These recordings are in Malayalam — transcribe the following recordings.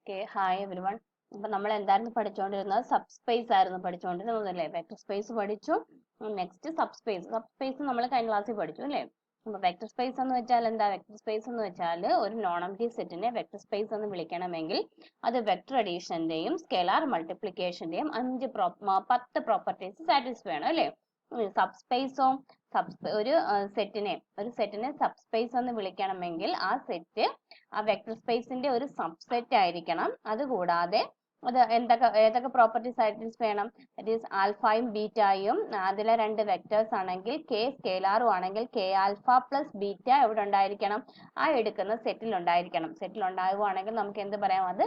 Okay, hi everyone. അപ്പോൾ നമ്മൾ എന്തായിരുന്നു പഠിച്ചുകൊണ്ടിരുന്നത്? സബ്സ്പേസ് ആയിരുന്നു പഠിച്ചുകൊണ്ടിരുന്നത് അല്ലേ? വെക്ടർ സ്പേസ് പഠിച്ചു. നെക്സ്റ്റ് സബ്സ്പേസ് നമ്മൾ കഴിഞ്ഞ ക്ലാസ്സിൽ പഠിച്ചു അല്ലേ? അപ്പോൾ വെക്ടർ സ്പേസ് എന്ന് വെച്ചാൽ എന്താ? വെക്ടർ സ്പേസ് എന്ന് വെച്ചാൽ ഒരു നോൺ എംപ്റ്റി സെറ്റിനെ വെക്ടർ സ്പേസ് എന്ന് വിളിക്കണമെങ്കിൽ അത് വെക്ടർ അഡീഷന്റെയും സ്കെലാർ മൾട്ടിപ്ലിക്കേഷന്റെയും 10 പ്രോപ്പർട്ടീസ് സാറ്റിസ്ഫൈ ചെയ്യണം അല്ലേ? സബ്സ്പേസോ ഒരു സെറ്റിനെ സബ്സ്പേസ് എന്ന് വിളിക്കണമെങ്കിൽ ആ സെറ്റ് ആ വെക്ടർ സ്പേസിന്റെ ഒരു സബ്സെറ്റ് ആയിരിക്കണം. അതുകൂടാതെ അത് ഏതൊക്കെ പ്രോപ്പർട്ടീസ് സാറ്റിസ്ഫൈ ചെയ്യണം? ദാറ്റ് ഈസ് ആൽഫയും ബീറ്റയും അതിലെ രണ്ട് വെക്ടേഴ്സ് ആണെങ്കിൽ കെ സ്കേലാറും ആണെങ്കിൽ കെ ആൽഫ പ്ലസ് ബീറ്റ എവിടെ ഉണ്ടായിരിക്കണം? ആ എടുക്കുന്ന സെറ്റിൽ ഉണ്ടായിരിക്കണം. സെറ്റിൽ ഉണ്ടാവുകയാണെങ്കിൽ നമുക്ക് എന്ത് പറയാം? അത്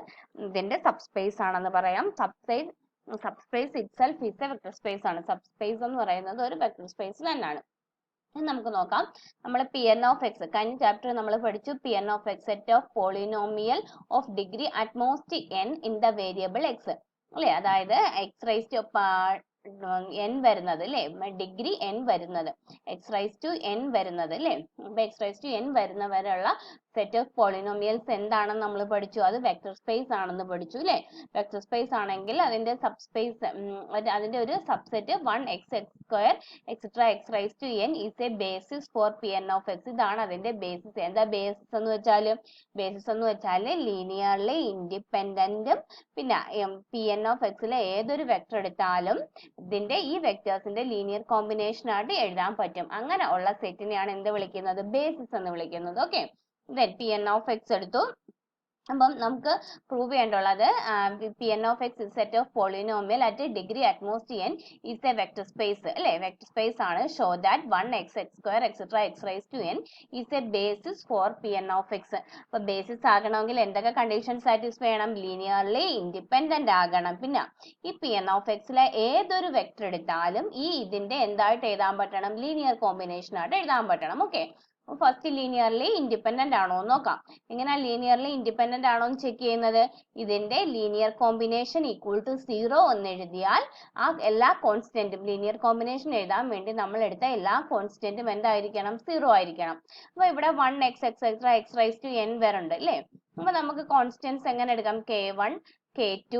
ഇതിന്റെ സബ്സ്പേസ് ആണെന്ന് പറയാം. Subspace itself is A vector space ആണ്. സബ്സ്പേസ് എന്ന് പറയുന്നത് ഒരു വെക്ടർ സ്പേസ് തന്നെയാണ്. നമുക്ക് നോക്കാം. നമ്മൾ Pn of x കഴിഞ്ഞ ചാപ്റ്റർ നമ്മൾ പഠിച്ചു. Pn of x set of polynomial of degree at most n in the variable x അല്ലേ? അതായത് എക്സ് റൈസ് ടു n വരുന്നത് അല്ലേ? ഡിഗ്രി n വരുന്നത് എക്സ് റൈസ് ടു n വരുന്നത് അല്ലേ? അപ്പൊ എക്സ് റൈസ് ടു n വരുന്ന വരെയുള്ള സെറ്റ് ഓഫ് പോളിനോമിയൽസ് എന്താണെന്ന് നമ്മൾ പഠിച്ചു. അത് വെക്ടർ സ്പേസ് ആണെന്ന് പഠിച്ചു അല്ലേ? വെക്ടർ സ്പേസ് ആണെങ്കിൽ അതിന്റെ സബ്സ്പേസ് അതിന്റെ ഒരു subset 1x(x)² etcetera x raise to n is a basis for Pn of x. ഇതാണ് അതിന്റെ ബേസിസ്. എന്താ ബേസിസ് എന്ന് വെച്ചാൽ? ബേസിസ് എന്ന് വെച്ചാൽ ലീനിയർലി ഇൻഡിപെൻഡന്റും പിന്നെ Pn of x ലെ ഏതൊരു വെക്ടർ എടുത്താലും ഇതിന്റെ ഈ വെക്ടേഴ്സിന്റെ ലീനിയർ കോമ്പിനേഷൻ ആയിട്ട് എഴുതാൻ പറ്റും. അങ്ങനെ ഉള്ള സെറ്റിനെയാണ് എന്ത് വിളിക്കുന്നത്? ബേസിസ് എന്ന് വിളിക്കുന്നത്. Okay, then Pn of x എടുത്തു. അപ്പം നമുക്ക് prove ചെയ്യേണ്ടുള്ളത് Pn of x is set of polynomial at a degree at most n is a vector space അല്ലേ? വെക്ടർ സ്പേസ് ആണ്. show that 1x(x)² etc x raised to n is a basis for Pn of x. അപ്പൊ ബേസിസ് ആകണമെങ്കിൽ എന്തൊക്കെ കണ്ടീഷൻ സാറ്റിസ്ഫൈ ചെയ്യണം? ലീനിയർലി ഇൻഡിപെൻഡന്റ് ആകണം. പിന്നെ ഈ Pn of x ലെ ഏതൊരു വെക്ടർ എടുത്താലും ഇതിന്റെ എന്തായിട്ട് എഴുതാൻ പറ്റണം? ലീനിയർ കോമ്പിനേഷൻ ആയിട്ട് എഴുതാൻ പറ്റണം. ഓക്കെ, ഫസ്റ്റ് ലീനിയർലി ഇൻഡിപെൻഡന്റ് ആണോ എന്ന് നോക്കാം. എങ്ങനെ ലീനിയർലി ഇൻഡിപെൻഡന്റ് ആണോ എന്ന് ചെക്ക് ചെയ്യുന്നത്? ഇതിന്റെ ലീനിയർ കോമ്പിനേഷൻ ഈക്വൽ ടു 0 എന്ന് എഴുതിയാൽ ആ എല്ലാ കോൺസ്റ്റന്റും ലീനിയർ കോമ്പിനേഷൻ എഴുതാൻ വേണ്ടി നമ്മൾ എടുത്ത എല്ലാ കോൺസ്റ്റന്റും എന്തായിരിക്കണം? 0 ആയിരിക്കണം. അപ്പൊ ഇവിടെ 1x x raise to n വരുന്നുണ്ട് അല്ലേ? അപ്പൊ നമുക്ക് കോൺസ്റ്റന്റ്സ് എങ്ങനെ എടുക്കാം? k1 k2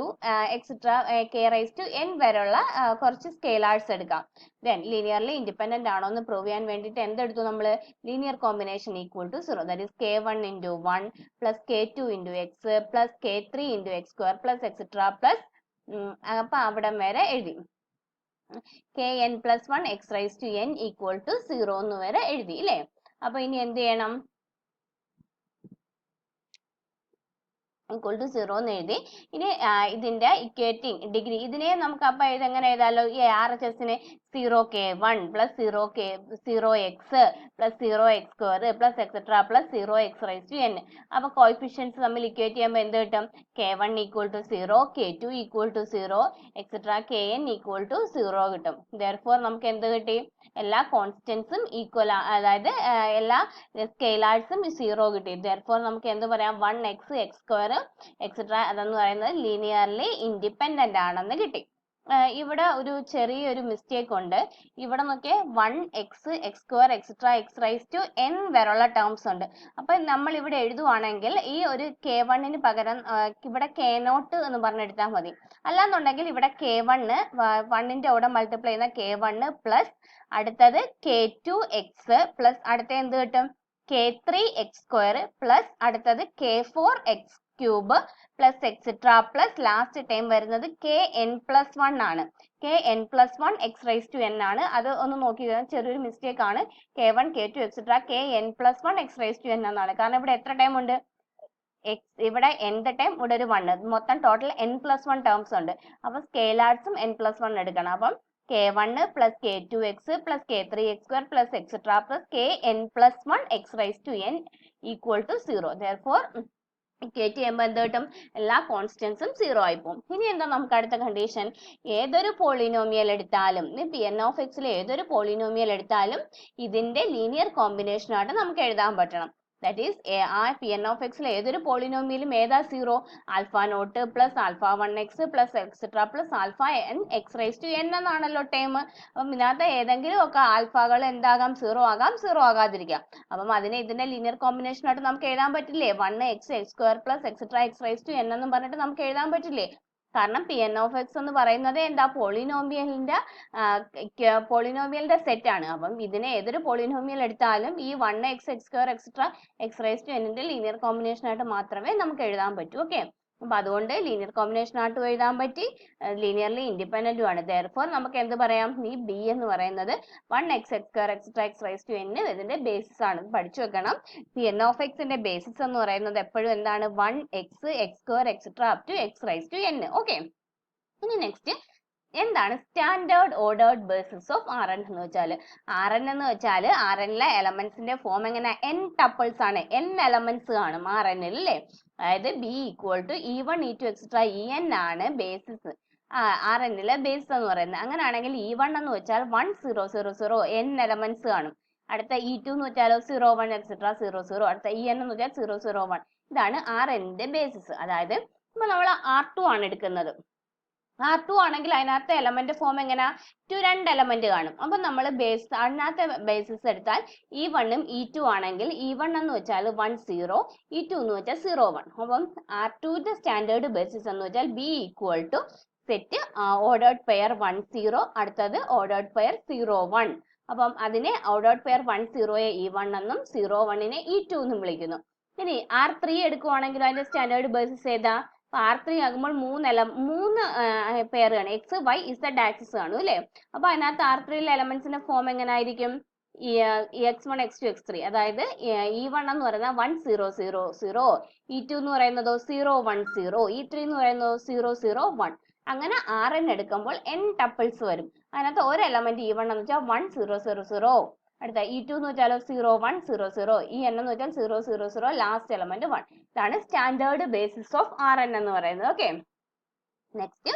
etcetera k raise to n വരെയുള്ള കുറച്ച് സ്കേലാർസ് എടുക്കാം. ദെൻ ലീനിയർലി ഇൻഡിപെൻഡന്റ് ആണോ എന്ന് പ്രൂവ് ചെയ്യാൻ വേണ്ടിയിട്ട് എന്തെടുത്തു നമ്മൾ? Linear combination equal to 0 that is k1 into 1 plus k2 into x plus k3 into x² plus etcetera plus അപ്പൊ അവിടം വരെ എഴുതി. kn plus 1 x raise to n equal to 0 എന്ന് വരെ എഴുതി അല്ലേ? അപ്പൊ ഇനി എന്ത് ചെയ്യണം? ഈക്വൽ ടു 0 എന്ന് എഴുതി. ഇനി ഇതിന്റെ ഇക്വേറ്റിംഗ് ഡിഗ്രി ഇതിനെ നമുക്ക് അപ്പൊ ഇതെങ്ങനെ എഴുതാലോ? ഈ RHSനെ 0k1 plus 0x plus 0x² plus etcetera plus 0x raise to n. അപ്പൊ കോയിഫിഷ്യൻസ് തമ്മിൽ ഇക്വേറ്റ് ചെയ്യുമ്പോൾ എന്ത് കിട്ടും? k1 equal to 0, k2 equal to 0, etcetera kn equal to 0 കിട്ടും. therefore നമുക്ക് എന്ത് കിട്ടി? എല്ലാ കോൺസ്റ്റന്റ്സും ഈക്വൽ, അതായത് എല്ലാ സ്കെയിലാർസും 0 കിട്ടി. therefore നമുക്ക് എന്ത് പറയാം? 1x x² എക്സെട്ര അതെന്ന് പറയുന്നത് ലീനിയർലി ഇൻഡിപെൻഡന്റ് ആണെന്ന് കിട്ടി. ഇവിടെ ഒരു ചെറിയൊരു മിസ്റ്റേക്ക് ഉണ്ട്. ഇവിടെ നോക്കിയേ 1x x² etcetera x raise to n വരെയുള്ള ടേംസ് ഉണ്ട്. അപ്പൊ നമ്മൾ ഇവിടെ എഴുതുവാണെങ്കിൽ ഈ ഒരു k1 പകരം ഇവിടെ k0 എന്ന് പറഞ്ഞെടുത്താൽ മതി. അല്ലാന്നുണ്ടെങ്കിൽ ഇവിടെ k1 1ന്റെ കൂടെ മൾട്ടിപ്ലൈ ചെയ്യുന്ന k1 പ്ലസ് അടുത്തത് k2x പ്ലസ് അടുത്ത എന്ത് കിട്ടും? k3 x² പ്ലസ് അടുത്തത് k4x cube plus etcetera plus last time വരുന്നത് kn പ്ലസ് 1 ആണ്. kn plus 1 x raise to n ആണ്. അത് ഒന്ന് നോക്കി, ചെറിയൊരു മിസ്റ്റേക്ക് ആണ്. k1 k2 etcetera kn plus 1 x raise to n എന്നാണ്. കാരണം ഇവിടെ എത്ര ടൈം ഉണ്ട്? ഇവിടെ nth ടൈം ഇവിടെ ഒരു 1, മൊത്തം ടോട്ടൽ n പ്ലസ് 1 ടേംസ് ഉണ്ട്. അപ്പൊ സ്കെയിലാർസും n പ്ലസ് 1 എടുക്കണം. അപ്പം k1 plus k2x plus k3x² plus etcetera plus kn plus 1 x raise to n equal to 0. therefore equate ചെയ്യുമ്പോൾ എന്ത് കിട്ടും? എല്ലാ കോൺസ്റ്റന്റ്സും 0 ആയി പോകും. ഇനി എന്താ നമുക്ക് അടുത്ത കണ്ടീഷൻ? ഏതൊരു പോളിനോമിയൽ എടുത്താലും Pn of x ലെ ഏതൊരു പോളിനോമിയൽ എടുത്താലും ഇതിന്റെ ലീനിയർ കോമ്പിനേഷൻ ആയിട്ട് നമുക്ക് എഴുതാൻ പറ്റണം. ദാറ്റ് ഈസ് ആ Pn of x ഏതൊരു പോളിനോമിയലും ഏതാ zero, alpha naught plus alpha 1x plus etcetera plus alpha n x raise to n എന്നാണല്ലോ ടേം. അപ്പം ഇതിനകത്ത് ഏതെങ്കിലും ഒക്കെ ആൽഫകൾ എന്താകാം, സീറോ ആകാം, സീറോ ആകാതിരിക്കാം. അപ്പം അതിനെ ഇതിന്റെ ലീനിയർ കോമ്പിനേഷൻ ആയിട്ട് നമുക്ക് എഴുതാൻ പറ്റില്ലേ, 1x x square plus etcetera x raise to n എന്നും പറഞ്ഞിട്ട് നമുക്ക് എഴുതാൻ പറ്റില്ലേ. കാരണം Pn of x എന്ന് പറയുന്നത് എന്താ, പോളിനോമിയലിന്റെ സെറ്റ് ആണ്. അപ്പം ഇതിനെ ഏതൊരു പോളിനോമിയൽ എടുത്താലും ഈ 1x x square etcetera x raise to n ന്റെ ലീനിയർ കോമ്പിനേഷൻ ആയിട്ട് മാത്രമേ നമുക്ക് എഴുതാൻ പറ്റൂ. ഓക്കെ, അപ്പൊ അതുകൊണ്ട് ലീനിയർ കോമ്പിനേഷൻ ആയിട്ട് എഴുതാൻ പറ്റി, ലീനിയർലി ഇൻഡിപെൻഡന്റും ആണ്. therefore നമുക്ക് എന്ത് പറയാം, ഈ b എന്ന് പറയുന്നത് 1x x square etcetera x raise to n ഇതിന്റെ ബേസിസ് ആണ്. പഠിച്ചു വെക്കണം. Pn of x ന്റെ ബേസിസ് എന്ന് പറയുന്നത് എപ്പോഴും എന്താണ്, 1x x square etcetera up to x raise to n. Okay, ഇനി നെക്സ്റ്റ് എന്താണ് standard ordered basis of Rn എന്ന് വെച്ചാൽ, Rn എന്ന് വെച്ചാൽ Rnലെ എലമെന്റ്സിന്റെ ഫോം എങ്ങനെ, n ടപ്പിൾസ് ആണ്, n എലമെന്റ്സ് കാണും Rnൽ അല്ലേ. അതായത് b equal to e1 e2 etcetera en ആണ് ബേസിസ്, Rnലെ ബേസ് എന്ന് പറയുന്നത്. അങ്ങനെയാണെങ്കിൽ e1 എന്ന് വെച്ചാൽ 1 0 0 0 n എലമെന്റ്സ് കാണും. അടുത്ത e2 എന്ന് വെച്ചാലോ 0 1 എക്സെട്ര 0 0. അടുത്ത en എന്ന് വെച്ചാൽ 0 0 1. ഇതാണ് Rnന്റെ ബേസിസ്. അതായത് ഇപ്പൊ നമ്മൾ R2 ആണ് എടുക്കുന്നത്. R2 ആണെങ്കിൽ അതിനകത്ത് എലമെന്റ് ഫോം എങ്ങനെ, രണ്ട് എലമെന്റ് കാണും. അപ്പൊ നമ്മൾ അതിനകത്ത് ബേസിസ് എടുത്താൽ e1 ഉം e2 ആണെങ്കിൽ e1 എന്ന് വെച്ചാൽ 1 0, e2 എന്ന് വെച്ചാൽ 0 1. അപ്പം R2ന്റെ സ്റ്റാൻഡേർഡ് ബേസിസ് എന്ന് വെച്ചാൽ b equal to set ordered pair 1 0, അടുത്തത് ഓർഡേർഡ് പെയർ 0 1. അപ്പം അതിനെ ഓർഡേർഡ് പെയർ 1 0യെ e1 എന്നും 0 1നെ e2 എന്നും വിളിക്കുന്നു. ഇനി R3 എടുക്കുവാണെങ്കിൽ അതിന്റെ സ്റ്റാൻഡേർഡ് ബേസിസ് ഏതാ, R3 ആകുമ്പോൾ മൂന്ന് പെയർ ആണ്, എക്സ് വൈ ഇസഡ് ആക്സിസ് കാണും അല്ലേ. അപ്പൊ അതിനകത്ത് R3യിലെ എലമെന്റ്സിന്റെ ഫോം എങ്ങനെ ആയിരിക്കും, x1 x2 x3. അതായത് e1 എന്ന് പറയുന്നത് 1 0 0 0, e2 എന്ന് പറയുന്നതോ 0 1 0, e3 എന്ന് പറയുന്നതോ 0 0 1. അങ്ങനെ Rn എടുക്കുമ്പോൾ n ടപ്പിൾസ് വരും. അതിനകത്ത് ഒരു എലമെന്റ് e1 എന്ന് വെച്ചാൽ 1 0 0 0, അടുത്ത e2 എന്ന് വെച്ചാലോ 0 1 0 0, en എന്ന് വെച്ചാൽ 0 0 0, ലാസ്റ്റ് എലമെന്റ് 1. ഇതാണ് സ്റ്റാൻഡേർഡ് ബേസിസ് ഓഫ് Rn എന്ന് പറയുന്നത്. Okay, next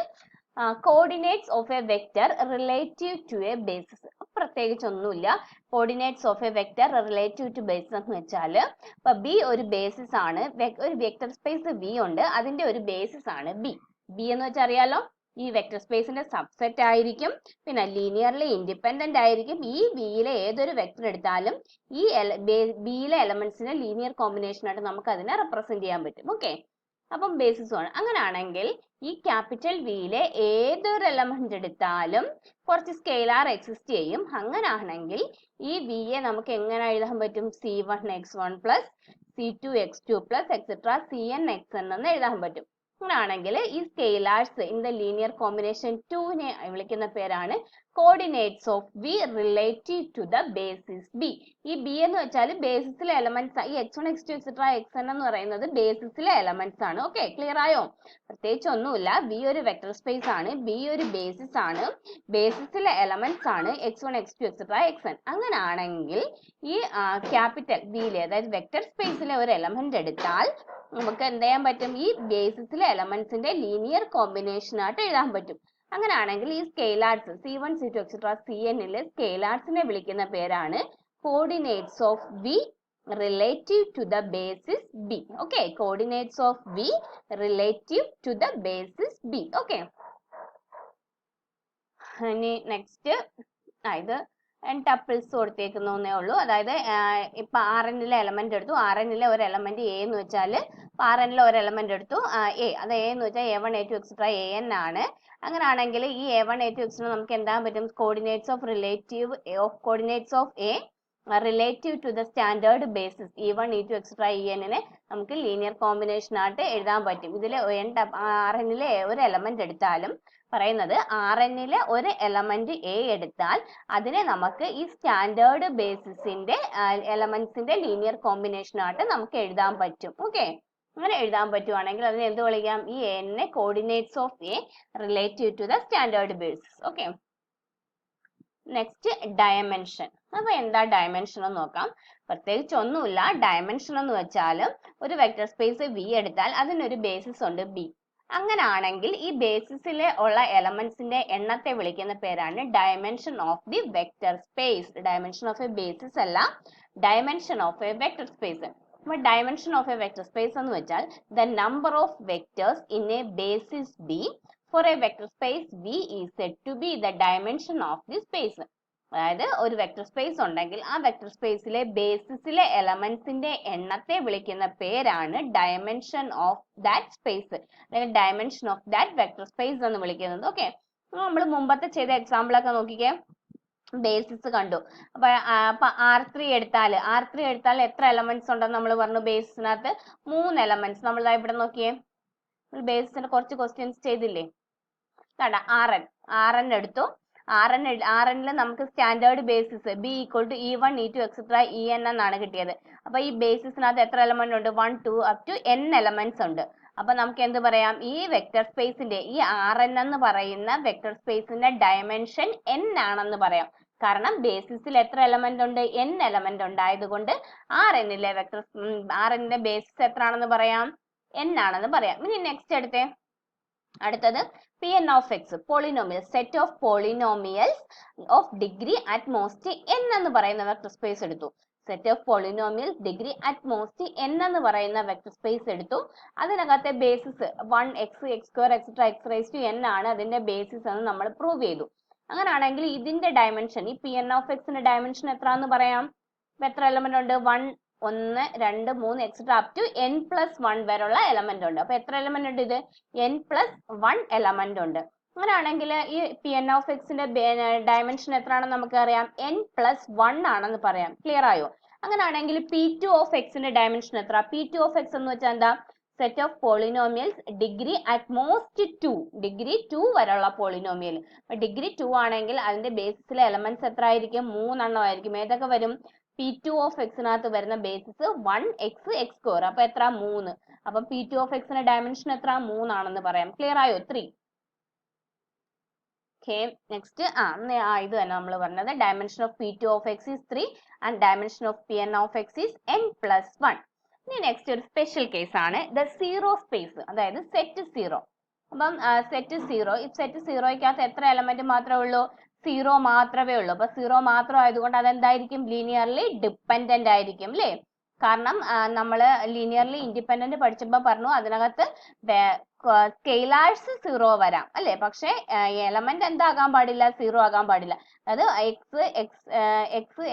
coordinates of a vector relative to a basis. പ്രത്യേകിച്ചൊന്നുമില്ല, coordinates of a vector relative to basis എന്ന് വെച്ചാൽ, ഇപ്പൊ ബി ഒരു ബേസിസ് ആണ്, ഒരു വെക്ടർ സ്പേസ് വി ഉണ്ട്, അതിന്റെ ഒരു ബേസിസ് ആണ് ബി. ബി എന്ന് വെച്ചാൽ അറിയാലോ, ഈ വെക്ടർ സ്പേസിന്റെ സബ്സെറ്റ് ആയിരിക്കും, പിന്നെ ലീനിയർലി ഇൻഡിപെൻഡന്റ് ആയിരിക്കും. ഈ ബിയിലെ ഏതൊരു വെക്ടർ എടുത്താലും ഈ ബിയിലെ എലമെന്റ്സിനെ ലീനിയർ കോമ്പിനേഷൻ ആയിട്ട് നമുക്ക് അതിനെ റെപ്രസെന്റ് ചെയ്യാൻ പറ്റും. ഓക്കെ, അപ്പം ബേസിസ് ആണ്. അങ്ങനെയാണെങ്കിൽ ഈ ക്യാപിറ്റൽ വിയിലെ ഏതൊരു എലമെന്റ് എടുത്താലും കുറച്ച് സ്കെയിലാർ എക്സിസ്റ്റ് ചെയ്യും. അങ്ങനെയാണെങ്കിൽ ഈ വിയെ നമുക്ക് എങ്ങനെ എഴുതാൻ പറ്റും, c1 x1 plus c2 x2 plus etcetera cn xn എന്ന് എഴുതാൻ പറ്റും. അങ്ങനെയാണെങ്കിൽ ഈ scalars in the linear combination 2നെ വിളിക്കുന്ന പേരാണ് coordinates of v relative to the basis b. ഈ ബി എന്ന് വെച്ചാൽ ബേസിസിലെ എലമെന്റ്സ്, ഈ x1 x2 എക്സെട്ര xn എന്ന് പറയുന്നത് ബേസിസിലെ എലമെന്റ്സ് ആണ്. ഓക്കെ, ക്ലിയർ ആയോ? പ്രത്യേകിച്ച് ഒന്നുമില്ല, ബി ഒരു വെക്ടർ സ്പേസ് ആണ്, ബി ഒരു ബേസിസ് ആണ്, ബേസിസിലെ എലമെന്റ്സ് ആണ് x1 x2 എക്സെട്ര xn. അങ്ങനെയാണെങ്കിൽ ഈ ക്യാപിറ്റൽ ബിയിലെ, അതായത് വെക്ടർ സ്പേസിലെ ഒരു എലമെന്റ് എടുത്താൽ നമുക്ക് എന്ത് ചെയ്യാൻ പറ്റും, ഈ ബേസിസിലെ എലമെന്റ്സിന്റെ ലീനിയർ കോമ്പിനേഷൻ ആയിട്ട് എഴുതാൻ പറ്റും. അങ്ങനെയാണെങ്കിൽ ഈ സ്കെയിലാർസ് c1 c2 എക്സെട്ര cnലെ സ്കെയിലാർസിനെ വിളിക്കുന്ന പേരാണ് coordinates of v relative to the basis b. Okay, coordinates of v relative to the basis b. Okay, ഇനി നെക്സ്റ്റ് ഇത് n ടപ്പിൾസ് കൊടുത്തേക്കുന്നേ ഉള്ളൂ. അതായത് ഇപ്പൊ Rnലെ എലമെന്റ് എടുത്തു, Rnലെ ഒരു എലമെന്റ് a എന്ന് വെച്ചാൽ Rnലെ ഒരു എലമെന്റ് എടുത്തു a, അത് a എന്ന് വെച്ചാൽ a1 a2 എക്സെട്ര an ആണ്. അങ്ങനെയാണെങ്കിൽ ഈ a1 a2 എക്സെട്ര നമുക്ക് എന്താ പറ്റും, coordinates of a relative to the standard basis e1 e2 etcetera enനെ നമുക്ക് ലീനിയർ കോമ്പിനേഷൻ ആയിട്ട് എഴുതാൻ പറ്റും. ഇതിൽ Rnലെ ഒരു എലമെന്റ് എടുത്താലും പറയുന്നത് Rnലെ ഒരു എലമെന്റ് a എടുത്താൽ അതിനെ നമുക്ക് ഈ സ്റ്റാൻഡേർഡ് ബേസിസിന്റെ എലമെന്റ്സിന്റെ ലീനിയർ കോമ്പിനേഷൻ ആയിട്ട് നമുക്ക് എഴുതാൻ പറ്റും. ഓക്കെ, അങ്ങനെ എഴുതാൻ പറ്റുവാണെങ്കിൽ അതിനെ എന്ത് വിളിക്കാം, ഈ a coordinates of a relative to the standard basis. Okay, next dimension. അപ്പൊ എന്താ ഡയമെൻഷൻ എന്ന് നോക്കാം. പ്രത്യേകിച്ച് ഒന്നുമില്ല, ഡയമെൻഷൻ എന്ന് വെച്ചാൽ ഒരു വെക്ടർ സ്പേസ് വി എടുത്താൽ അതിനൊരു ബേസിസ് ഉണ്ട് ബി. അങ്ങനെയാണെങ്കിൽ ഈ ബേസിസിലെ ഉള്ള എലമെന്റ്സിന്റെ എണ്ണത്തെ വിളിക്കുന്ന പേരാണ് dimension of the vector space. Dimension of a basis അല്ല, dimension of a vector space. അപ്പോൾ dimension of a vector space എന്ന് വെച്ചാൽ the number of vectors in a basis B for a vector space V is said to be the dimension of the space. അതായത് ഒരു വെക്ടർ സ്പേസ് ഉണ്ടെങ്കിൽ ആ വെക്ടർ സ്പേസിലെ ബേസിസിലെ എലമെന്റ്സിന്റെ എണ്ണത്തെ വിളിക്കുന്ന പേരാണ് ഡയമെൻഷൻ ഓഫ് ദാറ്റ് സ്പേസ്, അല്ലെങ്കിൽ dimension of that vector space എന്ന് വിളിക്കുന്നത്. ഓക്കെ, നമ്മൾ മുമ്പത്തെ ചെയ്ത എക്സാമ്പിൾ ഒക്കെ നോക്കിക്കേ, ബേസിസ് കണ്ടു. അപ്പൊ R3 എടുത്താൽ എത്ര എലമെന്റ്സ് ഉണ്ടെന്ന് നമ്മൾ പറഞ്ഞു? ബേസിസിനകത്ത് 3 എലമെന്റ്സ്. നമ്മൾ ഇവിടെ നോക്കിയേ, ബേസിന്റെ കുറച്ച് ക്വസ്റ്റ്യൻസ് ചെയ്തില്ലേ? കണ്ട Rn എടുത്തു. Rnൽ നമുക്ക് standard basis B = E1 E2 etc. En എന്നാണ് കിട്ടിയത്. അപ്പൊ ഈ ബേസിസിനകത്ത് എത്ര എലമെന്റ് ഉണ്ട്? 1 2 up to n എലമെന്റ്സ് ഉണ്ട്. അപ്പൊ നമുക്ക് എന്ത് പറയാം? ഈ വെക്ടർ സ്പേസിന്റെ ഈ Rn എന്ന് പറയുന്ന വെക്ടർ സ്പേസിന്റെ ഡയമെൻഷൻ n ആണെന്ന് പറയാം. കാരണം ബേസിസിൽ എത്ര എലമെന്റ് ഉണ്ട്? n എലമെന്റ് ഉണ്ടായതുകൊണ്ട് Rnന്റെ ബേസിസ് എത്ര ആണെന്ന് പറയാം? n ആണെന്ന് പറയാം. ഇനി നെക്സ്റ്റ് അടുത്തത് Pn of x, polynomial, set of polynomials of degree at most n എന്ന് പറയുന്ന വെക്ടർ സ്പേസ് എടുത്തു. Set of polynomials degree at most n എന്ന് പറയുന്ന വെക്ടർ സ്പേസ് എടുത്തു. അതിനകത്തെ basis 1 x x² etc. x⁻n ആണ് അതിന്റെ ബേസിസ് എന്ന് നമ്മൾ പ്രൂവ് ചെയ്തു. അങ്ങനെയാണെങ്കിൽ ഇതിന്റെ ഡയമെൻഷൻ, ഈ Pn of x ന്റെ ഡയമെൻഷൻ എത്രയാണെന്ന് പറയാം? എത്ര എലമെന്റ് ഉണ്ട്? 1 1 2 3 etc. up to n+1 വരെയുള്ള എലമെന്റ് ഉണ്ട്. അപ്പൊ എത്ര എലമെന്റ് ഉണ്ട്? ഇത് n+1 എലമെന്റ് ഉണ്ട്. അങ്ങനെയാണെങ്കിൽ ഈ Pn of x ന്റെ ഡയമെൻഷൻ എത്രയാണെന്ന് നമുക്ക് അറിയാം? n+1 ആണെന്ന് പറയാം. ക്ലിയർ ആയോ? അങ്ങനെയാണെങ്കിൽ P2 of x ന്റെ ഡയമെൻഷൻ എത്ര? P2 of x എന്ന് വെച്ചാൽ എന്താ? Set of polynomials degree at most 2, degree 2 വരെയുള്ള പോളിനോമിയൽ. ഡിഗ്രി 2 ആണെങ്കിൽ അതിന്റെ ബേസിസിലെ എലമെന്റ്സ് എത്ര ആയിരിക്കും? 3 എണ്ണം ആയിരിക്കും. ഏതൊക്കെ വരും? P2 of x നകത്ത് വരുന്ന ബേസിസ് 1 x x². അപ്പൊ എത്ര? 3. അപ്പൊ P2 of x ന്റെ ഡയമെൻഷൻ എത്ര? 3 ആണെന്ന് പറയാം. ക്ലിയർ ആയോ? 3. Okay, next ഇത് തന്നെ നമ്മൾ പറഞ്ഞത്. Dimension of P2 of x is 3 and dimension of Pn of x is n+1. ഇനി നെക്സ്റ്റ് ഒരു സ്പെഷ്യൽ കേസ് ആണ് ദ സീറോ സ്പേസ്, അതായത് സെറ്റ് 0. അപ്പം സെറ്റ് 0, ഈ സെറ്റ് 0ക്കകത്ത് എത്ര എലമെന്റ് മാത്രമേ ഉള്ളൂ? 0 മാത്രമേ ഉള്ളൂ. അപ്പൊ 0 മാത്രം ആയതുകൊണ്ട് അതെന്തായിരിക്കും? ലീനിയർലി ഡിപ്പെൻഡന്റ് ആയിരിക്കും അല്ലേ? കാരണം നമ്മൾ ലീനിയർലി ഇൻഡിപെൻഡന്റ് പഠിച്ചപ്പോൾ പറഞ്ഞു അതിനകത്ത് സ്കെയിലേഴ്സ് 0 വരാം അല്ലേ? പക്ഷെ എലമെന്റ് എന്താകാൻ പാടില്ല? 0 ആകാൻ പാടില്ല. അതായത് x x²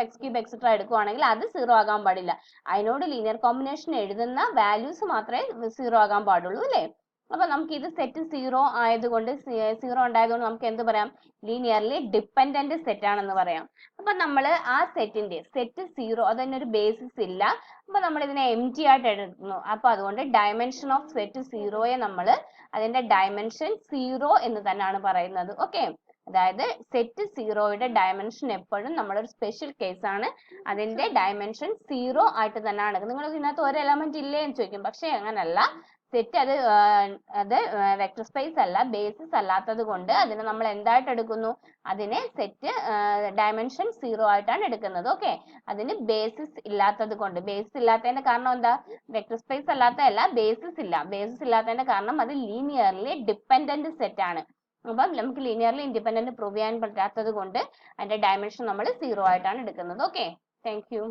x³ etc. എടുക്കുവാണെങ്കിൽ അത് 0 ആകാൻ പാടില്ല. അതിനോട് ലീനിയർ കോമ്പിനേഷൻ എഴുതുന്ന വാല്യൂസ് മാത്രമേ 0 ആകാൻ പാടുള്ളൂ അല്ലേ? അപ്പൊ നമുക്ക് ഇത് സെറ്റ് 0 ആയതുകൊണ്ട് 0 ഉണ്ടായതുകൊണ്ട് നമുക്ക് എന്ത് പറയാം? ലീനിയർലി ഡിപ്പെൻഡന്റ് സെറ്റ് ആണെന്ന് പറയാം. അപ്പൊ നമ്മൾ ആ സെറ്റിന്റെ സെറ്റ് 0 അതിനൊരു ബേസിസ് ഇല്ല. അപ്പൊ നമ്മൾ ഇതിനെ empty ആയിട്ട് എടുക്കുന്നു. അപ്പൊ അതുകൊണ്ട് ഡയമെൻഷൻ ഓഫ് സെറ്റ് 0യെ നമ്മൾ അതിന്റെ ഡയമെൻഷൻ 0 എന്ന് തന്നെയാണ് പറയുന്നത്. ഓക്കെ, അതായത് സെറ്റ് 0യുടെ ഡയമെൻഷൻ എപ്പോഴും നമ്മളൊരു സ്പെഷ്യൽ കേസ് ആണ്. അതിന്റെ ഡയമെൻഷൻ 0 ആയിട്ട് തന്നെയാണ്. നിങ്ങൾ ഇതിനകത്ത് ഒരു എലമെന്റ് ഇല്ലേ എന്ന് ചോദിക്കും. പക്ഷെ അങ്ങനല്ല. സെറ്റ് അത് വെക്ടർ സ്പേസ് അല്ല, ബേസിസ് അല്ലാത്തത് കൊണ്ട് അതിനെ നമ്മൾ എന്തായിട്ട് എടുക്കുന്നു? അതിനെ സെറ്റ് ഡയമെൻഷൻ 0 ആയിട്ടാണ് എടുക്കുന്നത്. ഓക്കെ, അതിന് ബേസിസ് ഇല്ലാത്തത് കൊണ്ട്. ബേസിസ് ഇല്ലാത്തതിന്റെ കാരണം എന്താ? വെക്ടർ സ്പേസ് അല്ലാത്തതല്ല, ബേസിസ് ഇല്ല. ബേസിസ് ഇല്ലാത്തതിന്റെ കാരണം അത് ലീനിയർലി ഡിപ്പെൻഡന്റ് സെറ്റ് ആണ്. അപ്പം നമുക്ക് ലീനിയർലി ഇൻഡിപെൻഡന്റ് പ്രൂവ് ചെയ്യാൻ പറ്റാത്തത് കൊണ്ട് അതിന്റെ ഡയമെൻഷൻ നമ്മൾ 0 ആയിട്ടാണ് എടുക്കുന്നത്. Okay, thank you.